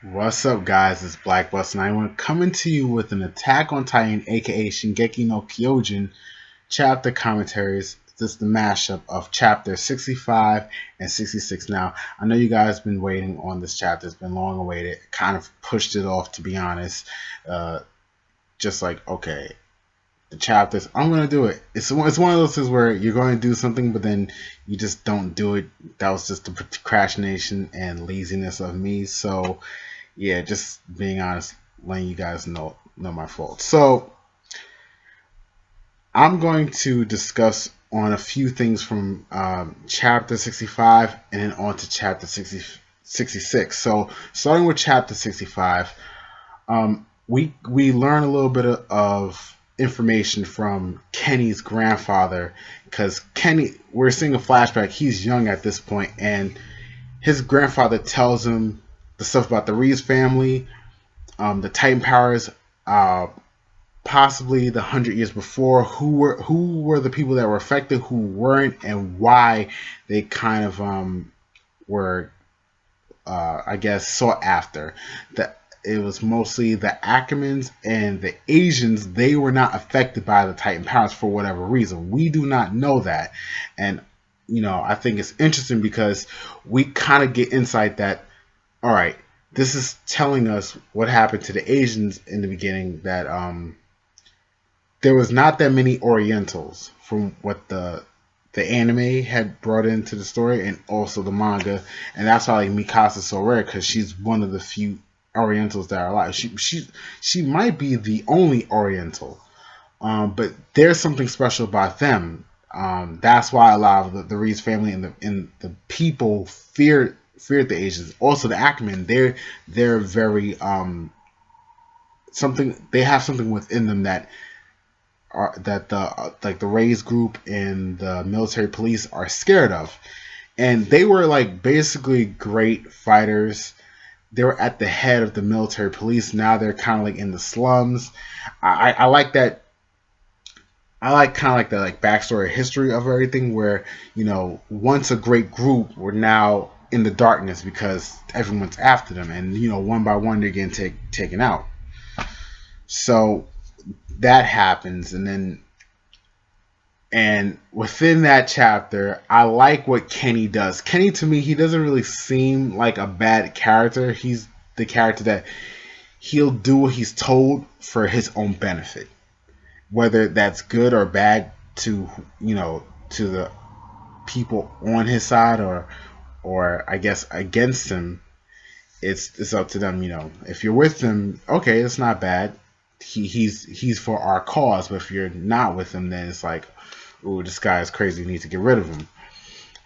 What's up, guys? It's Black Bus, and I want to coming to you with an Attack on Titan, aka Shingeki no Kyojin, chapter commentaries. This is the mashup of chapter 65 and 66. Now, I know you guys have been waiting on this chapter. It's been long awaited. Kind of pushed it off, to be honest. Uh, just like, okay, the chapters, I'm going to do it. It's one of those things where you're going to do something, but then you just don't do it. That was just the procrastination and laziness of me. So, yeah, just being honest, letting you guys know my fault. So I'm going to discuss on a few things from chapter 65 and then on to chapter 66. So starting with chapter 65, we learn a little bit of information from Kenny's grandfather, because Kenny, we're seeing a flashback. He's young at this point, and his grandfather tells him the stuff about the Reeves family, the Titan powers, uh, possibly the 100 years before, who were the people that were affected, who weren't, and why they kind of were, I guess, sought after. That it was mostly the Ackermans and the Asians. They were not affected by the Titan powers for whatever reason. We do not know that, and I think it's interesting because we kind of get insight that, all right, this is telling us what happened to the Asians in the beginning. That there was not that many Orientals from what the anime had brought into the story, and also the manga, and that's why like Mikasa's so rare, because she's one of the few Orientals that are alive. She might be the only Oriental, but there's something special about them. That's why a lot of the Reeves family and the people feared the Asians. Also, the Ackerman, they're very something. They have something within them that are that the like the Rays group and the military police are scared of, and they were like basically great fighters. They were at the head of the military police. Now they're kind of like in the slums. I like that. I like kind of like the backstory history of everything, where once a great group were now in the darkness because everyone's after them, and one by one they're getting taken out. So that happens, and within that chapter, I like what Kenny does. Kenny, to me, he doesn't really seem like a bad character. He's the character that he'll do what he's told for his own benefit, whether that's good or bad to to the people on his side, or I guess against him. It's up to them. If you're with him, okay, it's not bad. He's for our cause. But if you're not with him, then it's like, ooh, this guy is crazy. You need to get rid of him.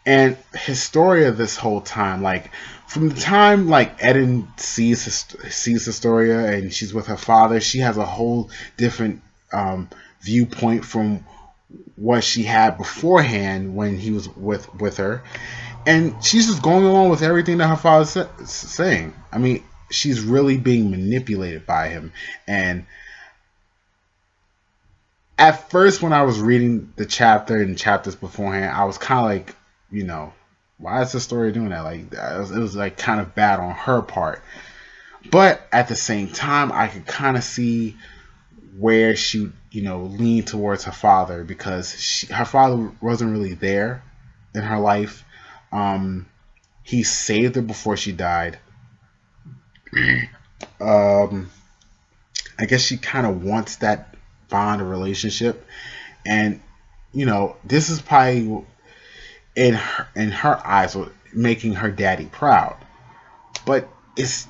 And Historia, this whole time, like from the time like Eden sees Historia and she's with her father, she has a whole different viewpoint from what she had beforehand when he was with her, and she's just going along with everything that her father's saying. I mean, she's really being manipulated by him. And at first, when I was reading the chapter and chapters beforehand, I was kind of like, why is the story doing that? Like, it was like kind of bad on her part. But at the same time, I could kind of see where she, leaned towards her father, because her father wasn't really there in her life. He saved her before she died. um, I guess she kind of wants that bond or relationship, and this is probably in her eyes making her daddy proud, but it's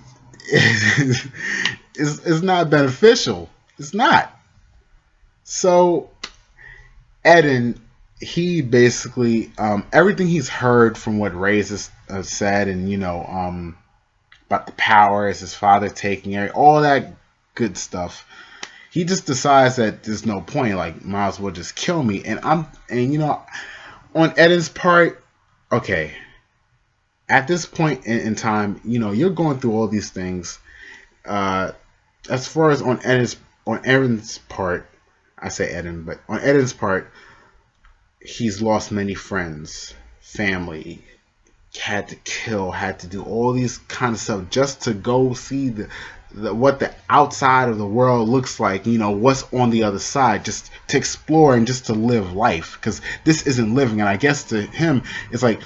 not beneficial. It's not. So Eden, he basically everything he's heard from what Reyes has said, and about the powers, his father taking it, all that good stuff. He just decides that there's no point. Like, might as well just kill me. And on Eden's part, okay. At this point in time, you're going through all these things. Uh, as far as on Eden's part, I say Eden, but on Eden's part, he's lost many friends, family, had to kill, had to do all these kind of stuff just to go see what the outside of the world looks like, you know, what's on the other side, just to explore and just to live life, because this isn't living. And I guess to him, it's like,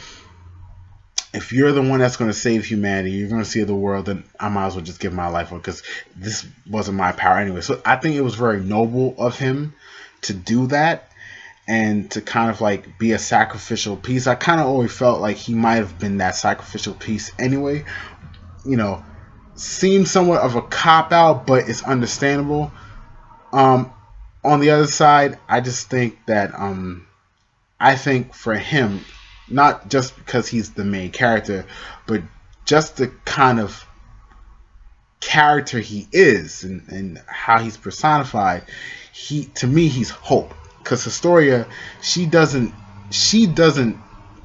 if you're the one that's going to save humanity, you're going to see the world, then I might as well just give my life up, because this wasn't my power anyway. So I think it was very noble of him to do that, and to kind of like be a sacrificial piece. I kind of always felt like he might have been that sacrificial piece anyway. You know, seems somewhat of a cop out, but it's understandable. On the other side, I just think that I think for him, not just because he's the main character, but just the kind of character he is, and how he's personified, to me he's hope. Because Historia, she doesn't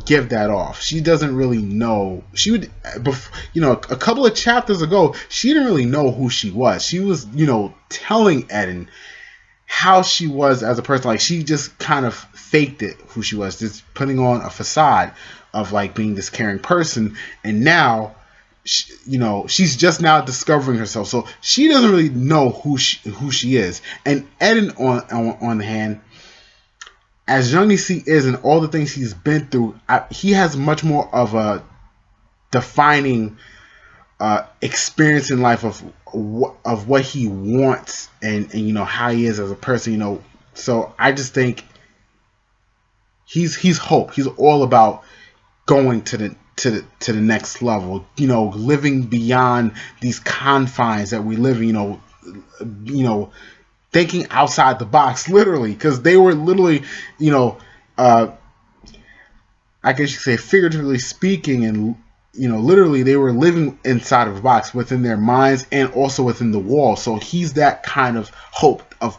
give that off. She doesn't really know. She would, you know, a couple of chapters ago, she didn't really know who she was. She was, you know, telling Eden how she was as a person. Like, she just kind of faked it, who she was, just putting on a facade of like being this caring person. And now, you know, she's just now discovering herself, so she doesn't really know who she is. And Eden, on the hand, as young as he is and all the things he's been through, he has much more of a defining experience in life of what he wants, and you know, how he is as a person, you know. So I just think he's hope. He's all about going to the next level, you know, living beyond these confines that we live in, you know, thinking outside the box, literally, because they were literally, you know, I guess you could say figuratively speaking, and you know, literally they were living inside of a box within their minds and also within the wall. So he's that kind of hope of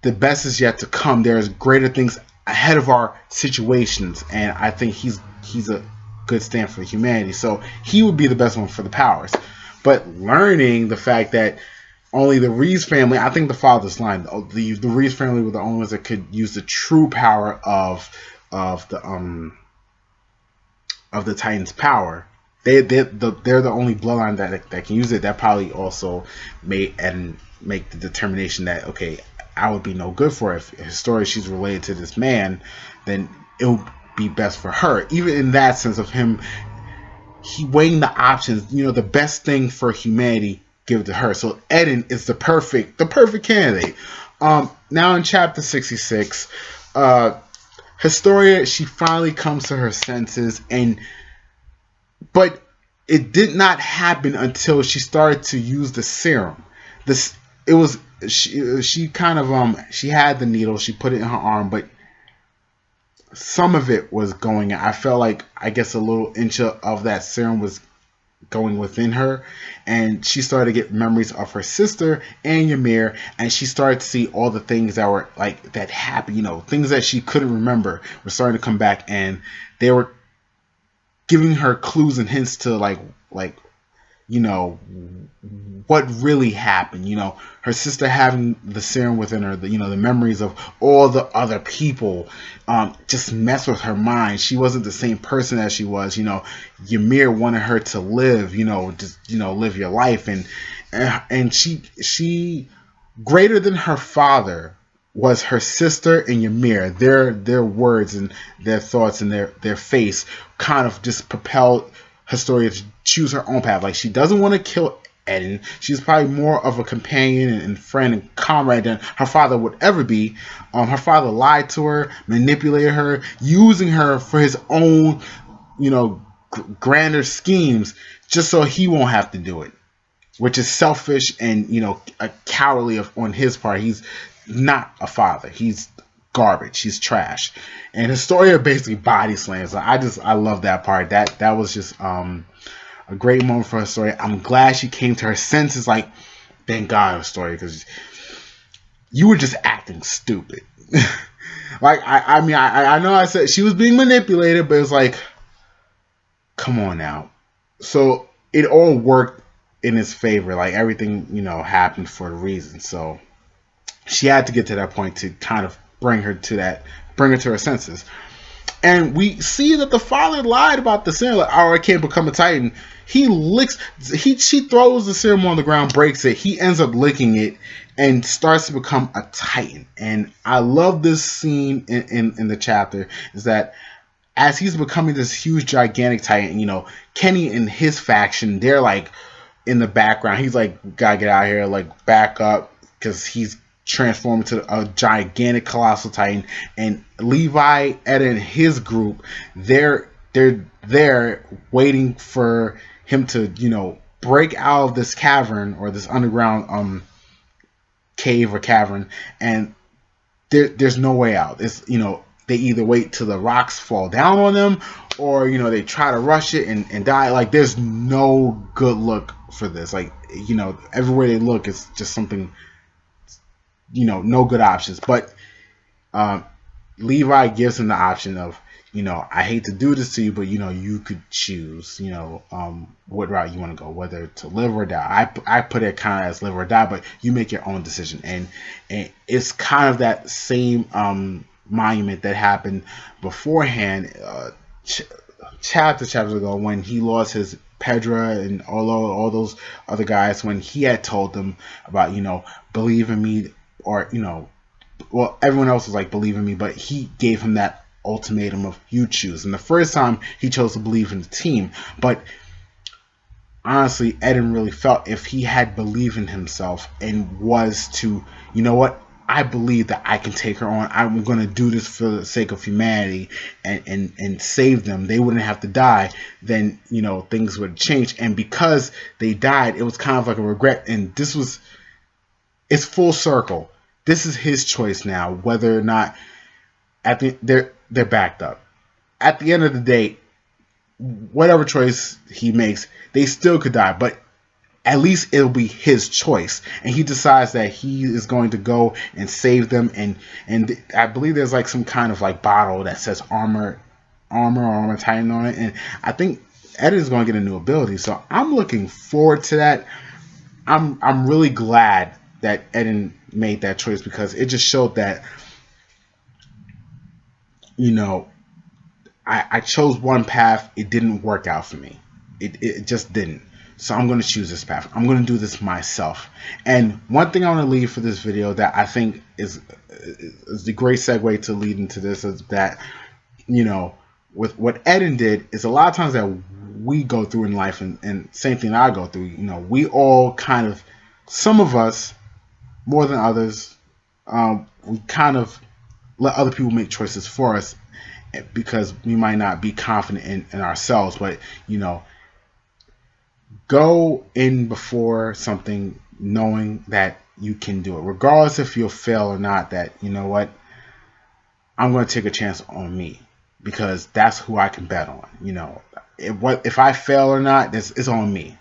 the best is yet to come. There's greater things ahead of our situations, and I think he's a good stand for humanity. So he would be the best one for the powers. But learning the fact that only the Reese family, I think the father's line, the Reese family were the only ones that could use the true power of the Titans' power. They're the only bloodline that can use it. That probably also made and make the determination that, okay, I would be no good for it. If Historia, she's related to this man, then it would be best for her. Even in that sense of him, he weighing the options, you know, the best thing for humanity, give it to her. So Eden is the perfect candidate. Now in chapter 66, Historia, she finally comes to her senses, but it did not happen until she started to use the serum. She kind of she had the needle, she put it in her arm, but some of it was going in. I felt like, I guess, a little inch of that serum was going within her, and she started to get memories of her sister and Ymir, and she started to see all the things that were like that happened, you know, things that she couldn't remember were starting to come back, and they were giving her clues and hints to like you know, what really happened. You know, her sister having the serum within her, you know, the memories of all the other people just messed with her mind. She wasn't the same person as she was. You know, Ymir wanted her to live, you know, just, you know, live your life, and she greater than her father was her sister and Ymir. Their words and their thoughts and their face kind of just propelled Historia to choose her own path. Like, she doesn't want to kill Eden. She's probably more of a companion and friend and comrade than her father would ever be. Her father lied to her, manipulated her, using her for his own, you know, grander schemes, just so he won't have to do it, which is selfish and, you know, a cowardly on his part. He's not a father. He's garbage. He's trash. And Historia basically body slams. I love that part. That was just a great moment for Historia. I'm glad she came to her senses. Like, thank God, Historia, because you were just acting stupid. Like, I mean, I know I said she was being manipulated, but it's like, come on now. So it all worked in his favor. Like, everything, you know, happened for a reason. So she had to get to that point to kind of bring her to her senses. And we see that the father lied about the serum. Like, oh, I can't become a Titan. She throws the serum on the ground, breaks it. He ends up licking it and starts to become a Titan. And I love this scene in the chapter, is that as he's becoming this huge, gigantic Titan, you know, Kenny and his faction, they're like in the background. He's like, gotta get out of here, like back up, because he's transformed into a gigantic, colossal Titan. And Levi, Ed, and his group, they're there waiting for him to, you know, break out of this cavern or this underground cave or cavern, and there's no way out. It's, you know, they either wait till the rocks fall down on them, or, you know, they try to rush it and die. Like, there's no good look for this. Like, you know, everywhere they look, it's just something, you know, no good options. But Levi gives him the option of, you know, I hate to do this to you, but, you know, you could choose, you know, what route you want to go, whether to live or die. I put it kind of as live or die, but you make your own decision. And it's kind of that same monument that happened beforehand, chapters ago, when he lost his Pedra and all those other guys, when he had told them about, you know, believe in me, or, you know, well, everyone else was like, believe in me, but he gave him that ultimatum of, you choose. And the first time he chose to believe in the team, but honestly, Eren really felt if he had believed in himself and was to, you know what, I believe that I can take her on, I'm going to do this for the sake of humanity and save them, they wouldn't have to die, then, you know, things would change. And because they died, it was kind of like a regret. And this was, it's full circle. This is his choice now, whether or not they're backed up. At the end of the day, whatever choice he makes, they still could die, but at least it'll be his choice. And he decides that he is going to go and save them. And I believe there's like some kind of like bottle that says armor Titan on it. And I think Ed is going to get a new ability. So I'm looking forward to that. I'm really glad that Eden made that choice, because it just showed that, you know, I chose one path, it didn't work out for me. It just didn't. So I'm going to choose this path. I'm going to do this myself. And one thing I want to leave for this video that I think is the great segue to lead into this is that, you know, with what Eden did, is a lot of times that we go through in life, and same thing I go through, you know, we all kind of, some of us more than others, we kind of let other people make choices for us because we might not be confident in ourselves. But, you know, go in before something knowing that you can do it, regardless if you'll fail or not, that, you know what, I'm going to take a chance on me, because that's who I can bet on. You know, if I fail or not, it's on me.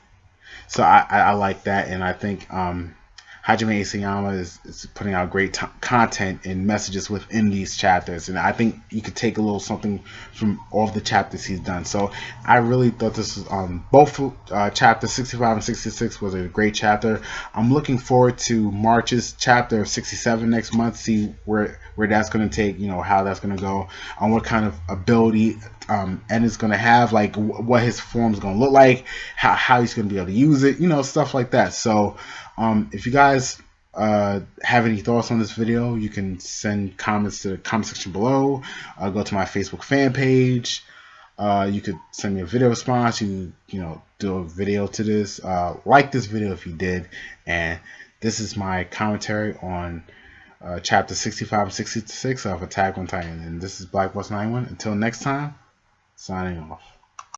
So I like that. And I think Hajime Isayama is putting out great content and messages within these chapters, and I think you could take a little something from all of the chapters he's done. So I really thought this was both chapters 65 and 66 was a great chapter. I'm looking forward to March's chapter 67 next month, see where that's going to take, you know, how that's going to go, on what kind of ability Ed is going to have, like what his form is going to look like, how he's going to be able to use it, you know, stuff like that. So if you guys have any thoughts on this video, you can send comments to the comment section below. Go to my Facebook fan page. You could send me a video response. You know, do a video to this. Like this video if you did. And this is my commentary on chapter 65 and 66 of Attack on Titan. And this is Black Boss 91. Until next time, signing off.